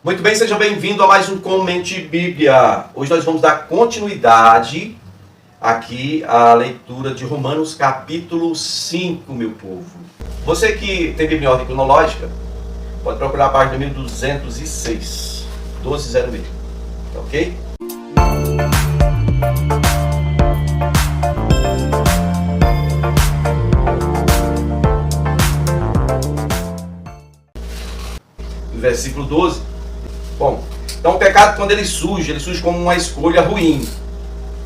Muito bem, seja bem-vindo a mais um Comente Bíblia. Hoje nós vamos dar continuidade aqui à leitura de Romanos capítulo 5, meu povo. Você que tem Bíblia em ordem cronológica, pode procurar a página 1206, 1206, ok? No versículo 12. Bom, então o pecado, quando ele surge como uma escolha ruim.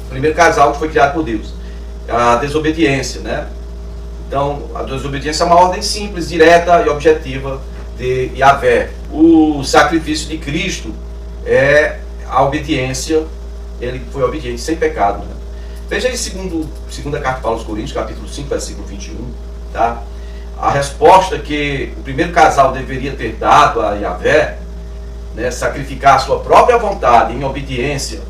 O primeiro casal que foi criado por Deus. A desobediência, né? Então, a desobediência é uma ordem simples, direta e objetiva de Yahvé. O sacrifício de Cristo é a obediência, ele foi obediente, sem pecado. Né? Veja aí segunda carta de Paulo aos Coríntios, capítulo 5, versículo 21, tá? A resposta que o primeiro casal deveria ter dado a Yahvé, né, sacrificar a sua própria vontade em obediência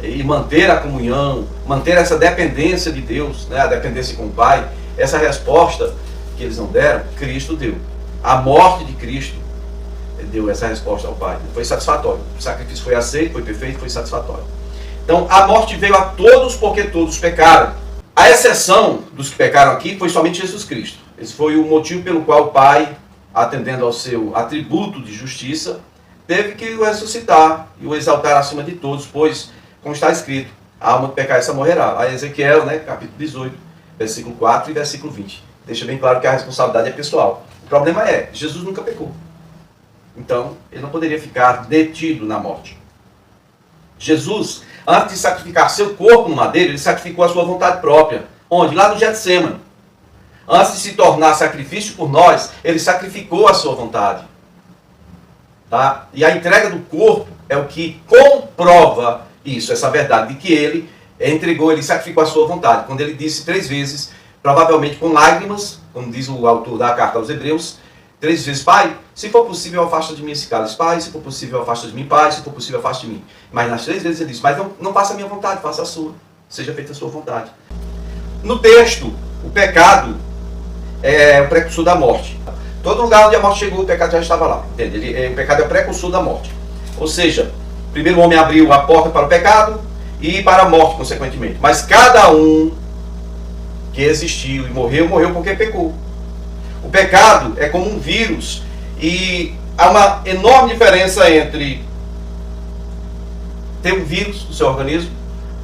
e manter a comunhão, manter essa dependência de Deus, né, a dependência com o Pai, essa resposta que eles não deram, Cristo deu. A morte de Cristo deu essa resposta ao Pai. Foi satisfatório. O sacrifício foi aceito, foi perfeito, foi satisfatório. Então, a morte veio a todos porque todos pecaram. A exceção dos que pecaram aqui foi somente Jesus Cristo. Esse foi o motivo pelo qual o Pai, atendendo ao seu atributo de justiça, teve que o ressuscitar e o exaltar acima de todos, pois, como está escrito, a alma que pecar essa morrerá. A Ezequiel, né, capítulo 18, versículo 4 e versículo 20. Deixa bem claro que a responsabilidade é pessoal. O problema é, Jesus nunca pecou. Então, ele não poderia ficar detido na morte. Jesus, antes de sacrificar seu corpo no madeiro, ele sacrificou a sua vontade própria. Onde? Lá no Getsemane. Antes de se tornar sacrifício por nós, ele sacrificou a sua vontade. Tá? E a entrega do corpo é o que comprova isso, essa verdade, de que ele entregou, ele sacrificou a sua vontade. Quando ele disse 3 vezes, provavelmente com lágrimas, como diz o autor da carta aos Hebreus, 3 vezes, Pai, se for possível, afasta de mim esse cálice. Pai, se for possível, afasta de mim. Pai, se for possível, afasta de mim. Mas nas 3 vezes ele disse, mas não faça a minha vontade, faça a sua. Seja feita a sua vontade. No texto, o pecado é o precursor da morte. Todo lugar onde a morte chegou, o pecado já estava lá. Entende? O pecado é o precursor da morte. Ou seja, primeiro o homem abriu a porta para o pecado e para a morte, consequentemente. Mas cada um que existiu e morreu, morreu porque pecou. O pecado é como um vírus e há uma enorme diferença entre ter um vírus no seu organismo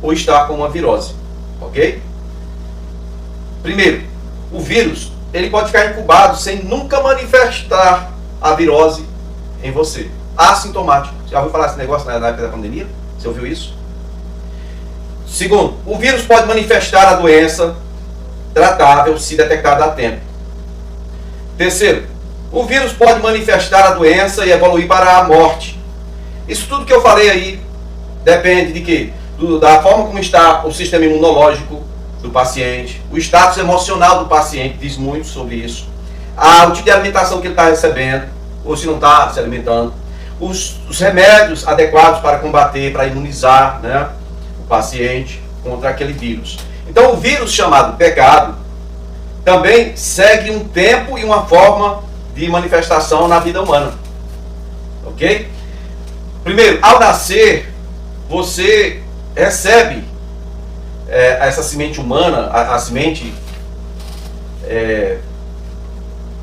ou estar com uma virose. Ok? Primeiro, o vírus ele pode ficar incubado sem nunca manifestar a virose em você. Assintomático. Você já ouviu falar desse negócio na época da pandemia? Você ouviu isso? Segundo, o vírus pode manifestar a doença tratável se detectada a tempo. Terceiro, o vírus pode manifestar a doença e evoluir para a morte. Isso tudo que eu falei aí depende de quê? Da forma como está o sistema imunológico do paciente, o status emocional do paciente diz muito sobre isso, o tipo de alimentação que ele está recebendo, ou se não está se alimentando, os remédios adequados para combater, para imunizar, né, o paciente contra aquele vírus. Então o vírus chamado pecado também segue um tempo e uma forma de manifestação na vida humana. Ok? Primeiro, ao nascer, você recebe essa semente humana, a semente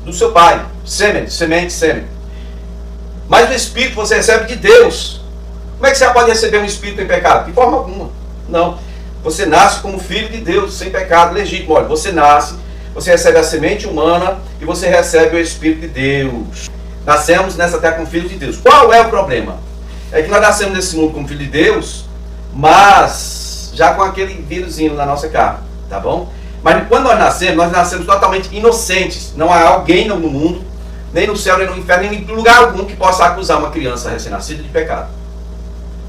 do seu pai, semente. Mas o Espírito você recebe de Deus. Como é que você pode receber um Espírito em pecado? De forma alguma. Não. Você nasce como filho de Deus, sem pecado legítimo. Olha, você nasce, você recebe a semente humana e você recebe o Espírito de Deus. Nascemos nessa terra como filho de Deus. Qual é o problema? É que nós nascemos nesse mundo como filho de Deus, mas já com aquele vírusinho na nossa carne, tá bom? Mas quando nós nascemos totalmente inocentes. Não há alguém no mundo, nem no céu, nem no inferno, nem em lugar algum que possa acusar uma criança recém-nascida de pecado.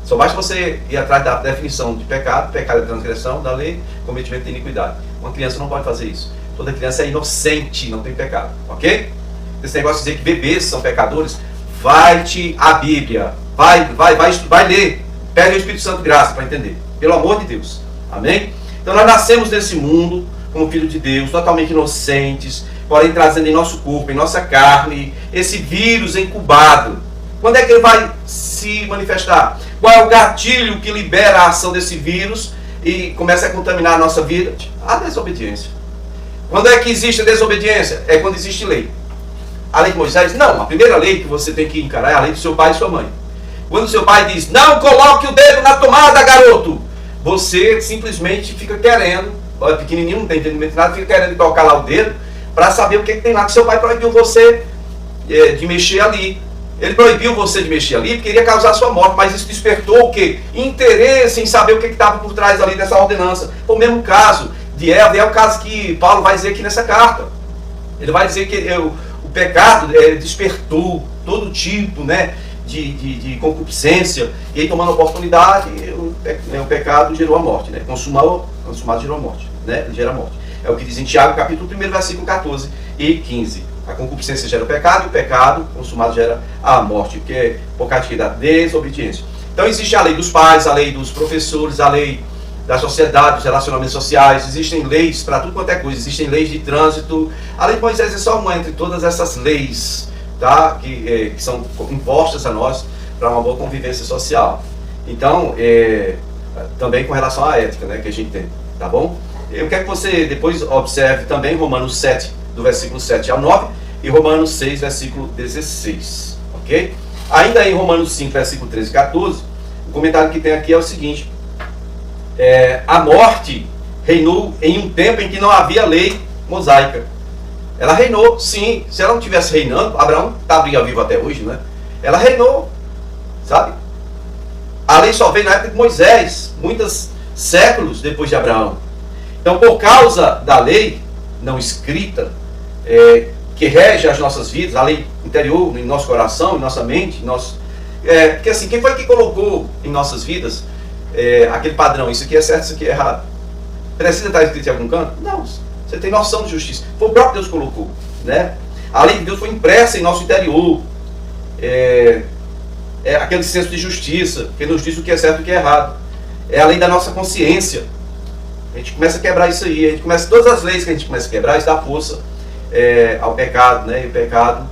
Só basta você ir atrás da definição de pecado. Pecado é transgressão da lei, cometimento de iniquidade. Uma criança não pode fazer isso. Toda criança é inocente, não tem pecado, ok? Esse negócio de dizer que bebês são pecadores, vai-te a Bíblia, vai ler, pede o Espírito Santo graça para entender. Pelo amor de Deus. Amém? Então nós nascemos nesse mundo como filho de Deus, totalmente inocentes, porém trazendo em nosso corpo, em nossa carne, esse vírus incubado. Quando é que ele vai se manifestar? Qual é o gatilho que libera a ação desse vírus e começa a contaminar a nossa vida? A desobediência. Quando é que existe a desobediência? É quando existe lei. A lei de Moisés? Não, a primeira lei que você tem que encarar é a lei do seu pai e sua mãe. Quando seu pai diz, não coloque o dedo na tomada, garoto, você simplesmente fica querendo, pequenininho, não tem entendimento de nada, fica querendo tocar lá o dedo para saber o que tem lá, que seu pai proibiu você de mexer ali. Ele proibiu você de mexer ali porque queria causar sua morte, mas isso despertou o quê? Interesse em saber o que estava por trás ali dessa ordenança. Foi o mesmo caso de Eva, e é o caso que Paulo vai dizer aqui nessa carta. Ele vai dizer que o pecado despertou todo tipo, né, de concupiscência, e aí tomando oportunidade, o pecado gerou a morte, né? Consumado gerou a morte, né? Gera a morte. É o que diz em Tiago, capítulo 1, versículo 14 e 15. A concupiscência gera o pecado, e o pecado consumado gera a morte, que é por causa da desobediência. Então existe a lei dos pais, a lei dos professores, a lei da sociedade, dos relacionamentos sociais, existem leis para tudo quanto é coisa, existem leis de trânsito. A lei de Moisés é só uma entre todas essas leis, tá? Que são impostas a nós para uma boa convivência social. Então, também com relação à ética, né, que a gente tem, tá bom? Eu quero que você depois observe também Romanos 7, do versículo 7 ao 9, e Romanos 6, versículo 16, ok? Ainda em Romanos 5, versículo 13 e 14, o comentário que tem aqui é o seguinte: a morte reinou em um tempo em que não havia lei mosaica. Ela reinou, sim. Se ela não estivesse reinando, Abraão estaria vivo até hoje, né? Ela reinou, sabe? A lei só veio na época de Moisés, muitos séculos depois de Abraão. Então, por causa da lei não escrita, que rege as nossas vidas, a lei interior, em nosso coração, em nossa mente, porque assim, quem foi que colocou em nossas vidas aquele padrão? Isso aqui é certo, isso aqui é errado. Precisa estar escrito em algum canto? Não. Você tem noção de justiça. Foi o próprio Deus que colocou, né? A lei de Deus foi impressa em nosso interior. Aquele senso de justiça, que nos diz o que é certo e o que é errado. É a lei da nossa consciência. A gente começa a quebrar isso aí. Todas as leis que a gente começa a quebrar, isso dá força ao pecado, né? E o pecado,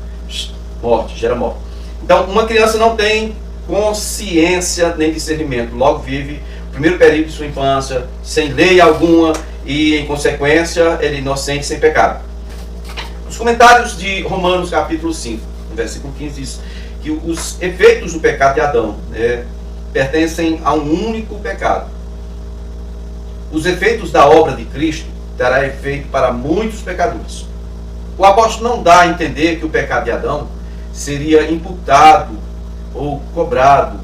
morte, gera morte. Então, uma criança não tem consciência nem discernimento. Logo vive o primeiro período de sua infância sem lei alguma, e, em consequência, ele é inocente, sem pecado. Os comentários de Romanos, capítulo 5, no versículo 15, diz que os efeitos do pecado de Adão pertencem a um único pecado. Os efeitos da obra de Cristo terá efeito para muitos pecadores. O apóstolo não dá a entender que o pecado de Adão seria imputado ou cobrado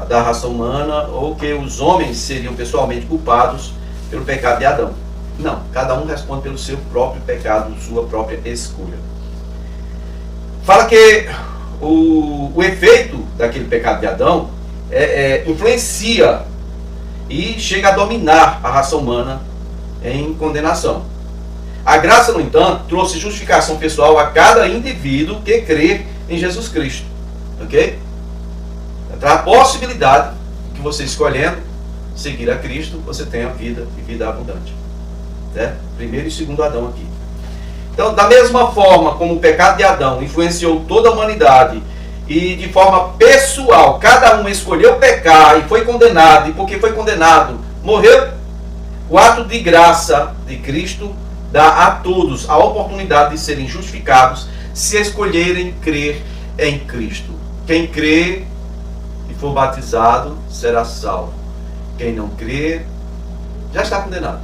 da raça humana, ou que os homens seriam pessoalmente culpados pelo pecado de Adão. Não, cada um responde pelo seu próprio pecado, sua própria escolha. Fala que o efeito daquele pecado de Adão influencia e chega a dominar a raça humana em condenação. A graça, no entanto, trouxe justificação pessoal a cada indivíduo que crê em Jesus Cristo. Ok? Então, a possibilidade que você, escolhendo seguir a Cristo, você tenha vida e vida abundante. Primeiro e segundo Adão aqui. Então, da mesma forma como o pecado de Adão influenciou toda a humanidade, e de forma pessoal, cada um escolheu pecar e foi condenado, e porque foi condenado, morreu, o ato de graça de Cristo dá a todos a oportunidade de serem justificados se escolherem crer em Cristo. Quem crê e for batizado será salvo. Quem não crê já está condenado.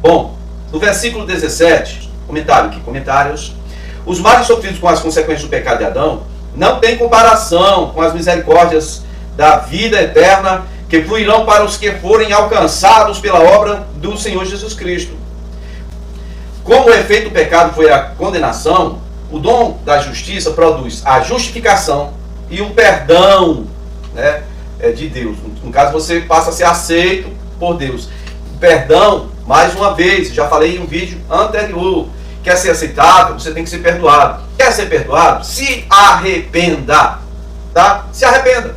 Bom, no versículo 17, comentários. Os males sofridos com as consequências do pecado de Adão não têm comparação com as misericórdias da vida eterna que fluirão para os que forem alcançados pela obra do Senhor Jesus Cristo. Como o efeito do pecado foi a condenação, o dom da justiça produz a justificação e um perdão, né, de Deus. No caso, você passa a ser aceito por Deus. O perdão, mais uma vez, já falei em um vídeo anterior, quer ser aceitável, você tem que ser perdoado. Quer ser perdoado? Se arrependa. Tá? Se arrependa.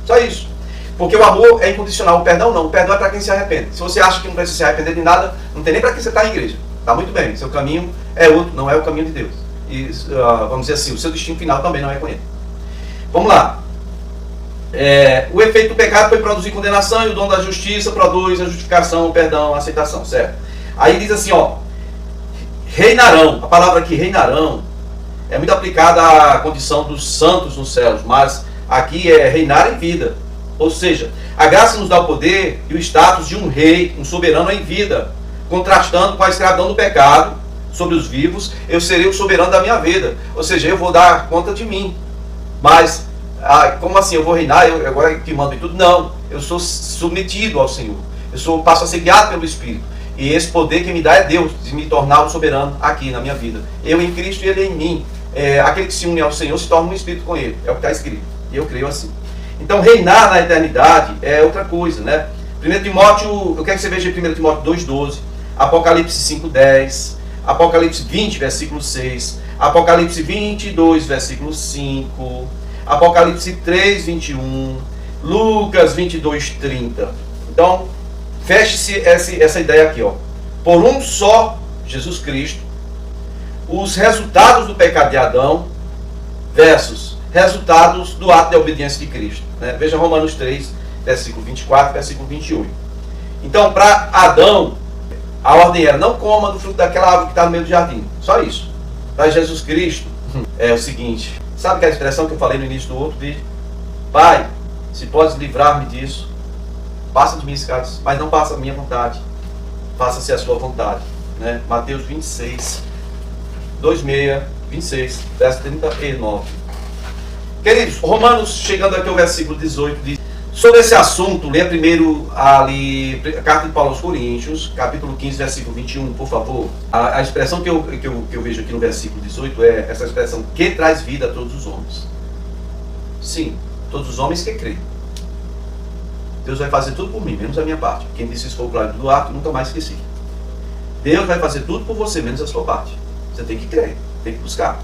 Só isso. Porque o amor é incondicional, o perdão não. O perdão é para quem se arrepende. Se você acha que não precisa se arrepender de nada, não tem nem para que você está em igreja. Tá muito bem, seu caminho é outro, não é o caminho de Deus. e vamos dizer assim, o seu destino final também não é com ele. Vamos lá. O efeito do pecado foi produzir condenação, e o dom da justiça produz a justificação, o perdão, a aceitação, certo? Aí diz assim, ó, reinarão. A palavra aqui, reinarão, é muito aplicada à condição dos santos nos céus, mas aqui é reinar em vida. Ou seja, a graça nos dá o poder e o status de um rei, um soberano em vida, contrastando com a escravidão do pecado sobre os vivos. Eu serei o soberano da minha vida, ou seja, eu vou dar conta de mim. Mas, como assim, eu vou reinar, eu agora que mando em tudo? Não, eu sou submetido ao Senhor, passo a ser guiado pelo Espírito. E esse poder que me dá é Deus, de me tornar o soberano aqui na minha vida. Eu em Cristo e Ele em mim. Aquele que se une ao Senhor se torna um Espírito com Ele, é o que está escrito. E eu creio assim. Então, reinar na eternidade é outra coisa, né? 1 Timóteo, eu quero que você veja 1 Timóteo 2,12, Apocalipse 5,10, Apocalipse 20, versículo 6, Apocalipse 22, versículo 5, Apocalipse 3, 21, Lucas 22, 30. Então, feche-se essa ideia aqui, ó. Por um só Jesus Cristo, os resultados do pecado de Adão versus resultados do ato de obediência de Cristo, né? Veja Romanos 3, versículo 24, versículo 28. Então, para Adão, a ordem era: não coma do fruto daquela árvore que está no meio do jardim. Só isso. Para Jesus Cristo, é o seguinte: sabe aquela expressão que eu falei no início do outro vídeo? Pai, se podes livrar-me disso, passa de mim esse cálice, mas não passa a minha vontade, faça-se a sua vontade, né? Mateus 26, 26, verso 39. Queridos, Romanos, chegando aqui ao versículo 18, diz: sobre esse assunto, leia primeiro ali a carta de Paulo aos Coríntios, capítulo 15, versículo 21, por favor. A expressão que eu vejo aqui no versículo 18 é essa expressão: que traz vida a todos os homens. Sim, todos os homens que creem. Deus vai fazer tudo por mim, menos a minha parte. Quem disse isso foi o Cláudio Duarte, nunca mais esqueci. Deus vai fazer tudo por você, menos a sua parte. Você tem que crer, tem que buscar.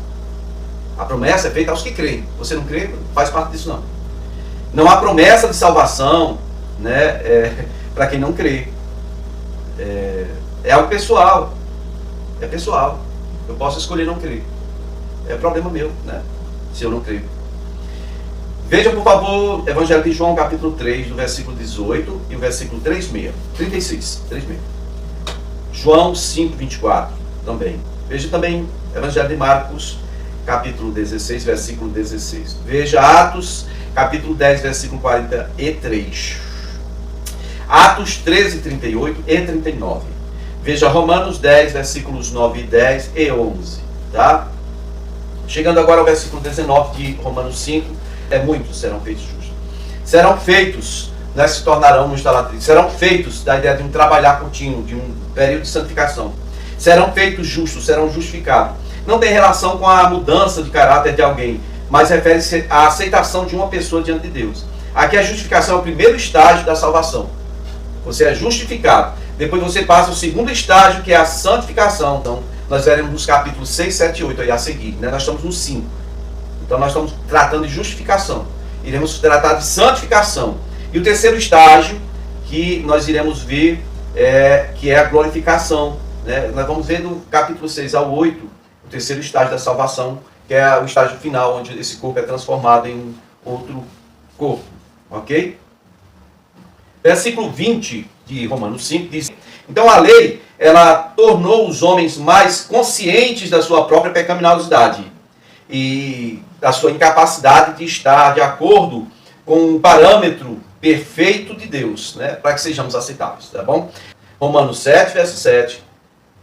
A promessa é feita aos que creem. Você não crê, não faz parte disso não. Não há promessa de salvação, né, para quem não crê. É algo pessoal. É pessoal. Eu posso escolher não crer. É problema meu, né, se eu não creio. Veja, por favor, Evangelho de João, capítulo 3, do versículo 18 e o versículo 36. João 5, 24 também. Veja também Evangelho de Marcos, capítulo 16, versículo 16. Veja Atos, capítulo 10, versículo 43. Atos 13, 38 e 39. Veja Romanos 10, versículos 9, 10 e 11. Tá? Chegando agora ao versículo 19 de Romanos 5. Muitos serão feitos justos. Serão feitos, né, se tornarão no instalatriz. Serão feitos da ideia de um trabalhar contínuo, de um período de santificação. Serão feitos justos, serão justificados. Não tem relação com a mudança de caráter de alguém, mas refere-se à aceitação de uma pessoa diante de Deus. Aqui a justificação é o primeiro estágio da salvação. Você é justificado. Depois você passa o segundo estágio, que é a santificação. Então, nós veremos nos capítulos 6, 7 e 8 aí a seguir, né? Nós estamos no 5. Então nós estamos tratando de justificação. Iremos tratar de santificação. E o terceiro estágio que nós iremos ver que é a glorificação, né? Nós vamos ver do capítulo 6 ao 8, o terceiro estágio da salvação, que é o estágio final, onde esse corpo é transformado em outro corpo. Ok? Versículo 20 de Romanos 5 diz: então a lei, ela tornou os homens mais conscientes da sua própria pecaminosidade e da sua incapacidade de estar de acordo com o parâmetro perfeito de Deus, né, para que sejamos aceitáveis, tá bom? Romanos 7, verso 7,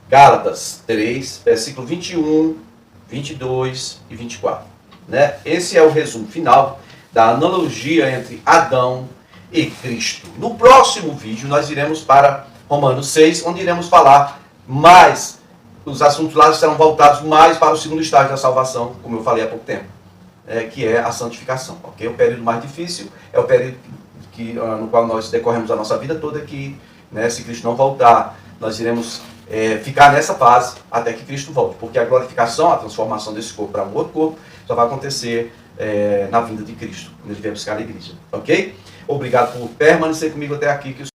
Gálatas 3, versículo 21, 22 e 24. Né? Esse é o resumo final da analogia entre Adão e Cristo. No próximo vídeo nós iremos para Romanos 6, onde iremos falar mais. Os assuntos lá serão voltados mais para o segundo estágio da salvação, como eu falei há pouco tempo, que é a santificação. Okay? O período mais difícil é o período no qual nós decorremos a nossa vida toda, que, né, se Cristo não voltar, nós iremos ficar nessa fase até que Cristo volte, porque a glorificação, a transformação desse corpo para um outro corpo, só vai acontecer na vinda de Cristo, quando ele vier buscar a igreja. Ok? Obrigado por permanecer comigo até aqui. Que